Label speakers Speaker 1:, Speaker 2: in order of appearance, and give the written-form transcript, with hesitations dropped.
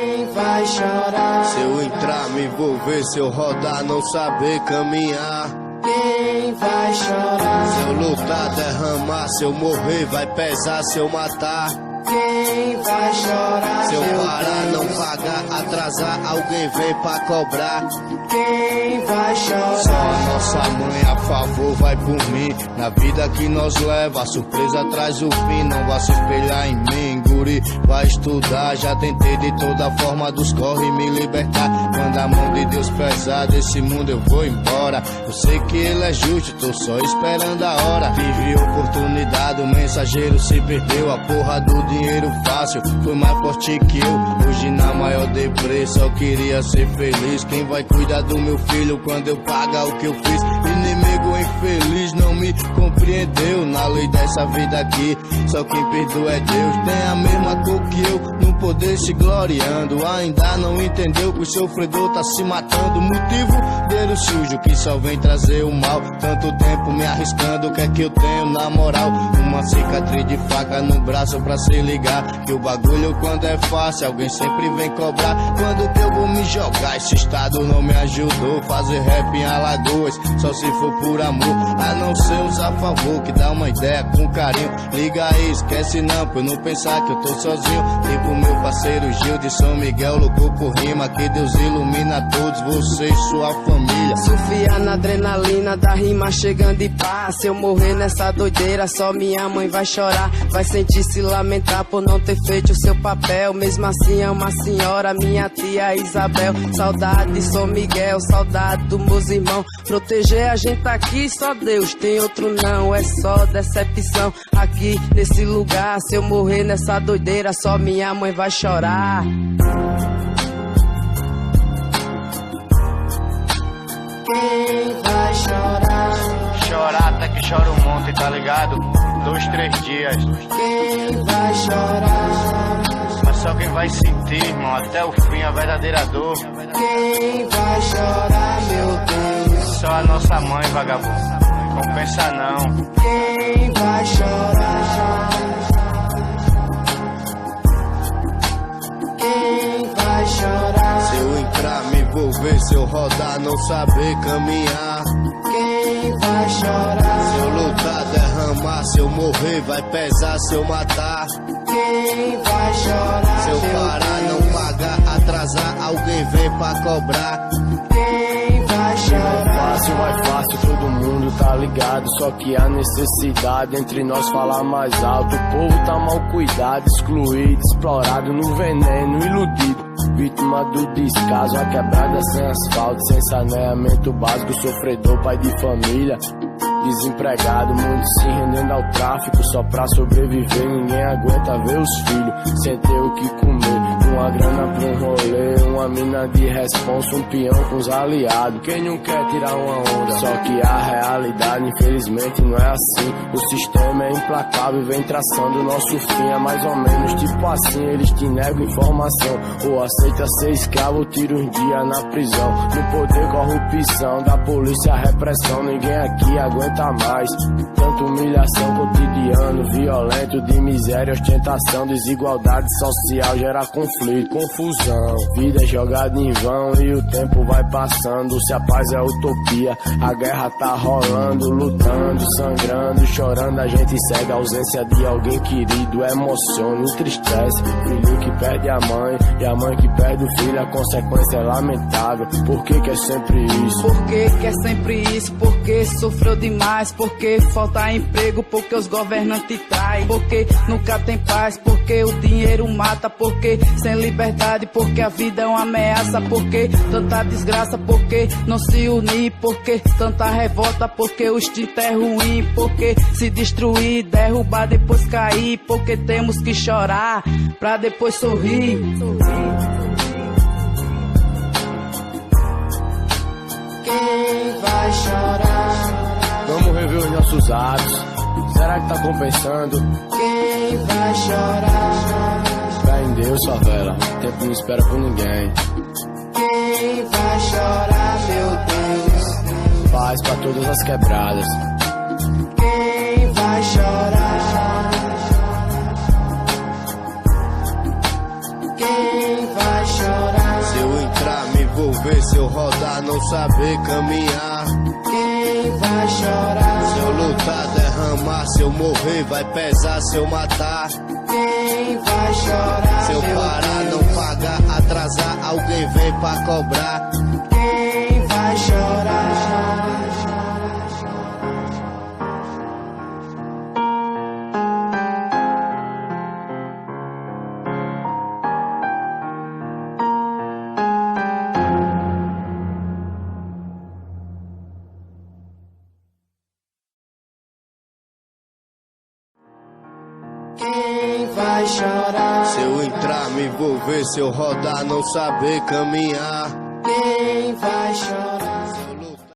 Speaker 1: Quem vai chorar?
Speaker 2: Se eu entrar, me envolver, se eu rodar, não saber caminhar.
Speaker 1: Quem vai chorar?
Speaker 2: Se eu lutar, derramar, se eu morrer, vai pesar, se eu matar.
Speaker 1: Quem vai chorar?
Speaker 2: Se eu parar, não pagar, atrasar, alguém vem pra cobrar.
Speaker 1: Quem vai chorar?
Speaker 2: Só a nossa mãe a favor vai por mim. Na vida que nós leva, a surpresa traz o fim. Não vai se espelhar em mim, guri, vai estudar. Já tentei de toda forma dos corre me libertar. Quando a mão de Deus pesar desse mundo eu vou embora. Eu sei que ele é justo, tô só esperando a hora. Tive oportunidade, o mensageiro se perdeu. A porra do dinheiro fácil foi mais forte que eu. Hoje na maior deprê, só queria ser feliz. Quem vai cuidar do meu filho quando eu pagar o que eu fiz? Inimigo infeliz não me compreendeu. Na lei dessa vida aqui, só quem perdoa é Deus. Tem a mesma cor que eu, no poder se gloriando. Ainda não entendeu que o sofredor tá se matando. Motivo dele sujo que só vem trazer o mal. Tanto tempo me arriscando, o que é que eu tenho na moral? Uma cicatriz de faca no braço pra se ligar. Que o bagulho quando é fácil, alguém sempre vem cobrar. Quando que eu vou me jogar? Esse estado não me ajudou. Fazer rap em Alagoas, só se for por amor. A não ser uns a favor, que dá uma ideia com carinho. Liga aí, esquece não, pra eu não pensar que eu tô sozinho. Tipo meu parceiro Gil de São Miguel, louco por rima. Que Deus ilumina todos, você e sua família.
Speaker 1: Sofia na adrenalina da rima chegando e pá. Se eu morrer nessa doideira, só minha mãe vai chorar. Vai sentir se lamentar por não ter feito o seu papel. Mesmo assim é uma senhora, minha tia Isabel. Saudade de São Miguel, saudade dos meus irmãos. Proteger a gente aqui, só Deus, tem outro não. É só decepção aqui nesse lugar. Se eu morrer nessa doideira, só minha mãe vai chorar. Quem vai chorar?
Speaker 3: Chorar até que chora um monte, tá ligado? 2, 3 dias.
Speaker 1: Quem vai chorar?
Speaker 3: Mas só quem vai sentir, irmão, até o fim a verdadeira dor.
Speaker 1: Quem vai chorar, meu Deus?
Speaker 3: Só a nossa mãe, vagabundo. Compensa não.
Speaker 1: Quem vai chorar? Quem vai chorar?
Speaker 2: Se eu entrar, me envolver, se eu rodar, não saber caminhar.
Speaker 1: Quem vai chorar?
Speaker 2: Se eu lutar, derramar, se eu morrer, vai pesar, se eu matar.
Speaker 1: Quem vai chorar?
Speaker 2: Se eu parar, não pagar, atrasar, alguém vem pra cobrar.
Speaker 1: Quem vai chorar?
Speaker 4: Vai fácil, todo mundo tá ligado. Só que a necessidade entre nós falar mais alto. O povo tá mal cuidado, excluído, explorado no veneno, iludido. Vítima do descaso, a quebrada sem asfalto, sem saneamento básico, sofredor, pai de família. Desempregado, mundo se rendendo ao tráfico só pra sobreviver. Ninguém aguenta ver os filhos sem ter o que comer. Uma grana pra um rolê, uma mina de responsa, um peão com os aliados. Quem não quer tirar uma onda? Só que a realidade, infelizmente, não é assim. O sistema é implacável e vem traçando o nosso fim. É mais ou menos tipo assim, eles te negam informação. Ou aceita ser escravo ou tira uns dias na prisão. No poder, corrupção, da polícia, repressão. Ninguém aqui aguenta mais. Tanta humilhação cotidiano, violento, de miséria, ostentação, desigualdade social, gera conflito, confusão. Vida é jogada em vão e o tempo vai passando. Se a paz é utopia, a guerra tá rolando, lutando, sangrando, chorando. A gente segue a ausência de alguém querido, emociona, entristece. Filho que perde a mãe e a mãe que perde o filho, a consequência é lamentável. Por que é sempre isso?
Speaker 1: Por que é sempre isso? Porque sofreu demais, porque falta emprego, porque os governantes traem, porque nunca tem paz, porque o dinheiro mata, porque sem liberdade, porque a vida é uma ameaça, porque tanta desgraça, porque não se unir, porque tanta revolta, porque o instinto é ruim, porque se destruir, derrubar, depois cair, porque temos que chorar pra depois sorrir. Quem vai chorar?
Speaker 4: Vamos rever os nossos atos. Será que tá compensando?
Speaker 1: Quem vai chorar?
Speaker 4: Fé em Deus, favela. Tempo não espera por ninguém.
Speaker 1: Quem vai chorar, meu Deus?
Speaker 4: Paz pra todas as quebradas.
Speaker 1: Quem vai chorar? Quem vai chorar?
Speaker 2: envolver se eu rodar, não saber caminhar?
Speaker 1: Quem vai chorar?
Speaker 2: Se eu lutar, derramar, se eu morrer, vai pesar se eu matar.
Speaker 1: Quem vai chorar?
Speaker 2: Se eu parar, não pagar, atrasar, alguém vem pra cobrar.
Speaker 1: Quem vai chorar? Quem vai chorar?
Speaker 2: Se eu entrar, me envolver, se eu rodar, não saber caminhar.
Speaker 1: Quem vai chorar?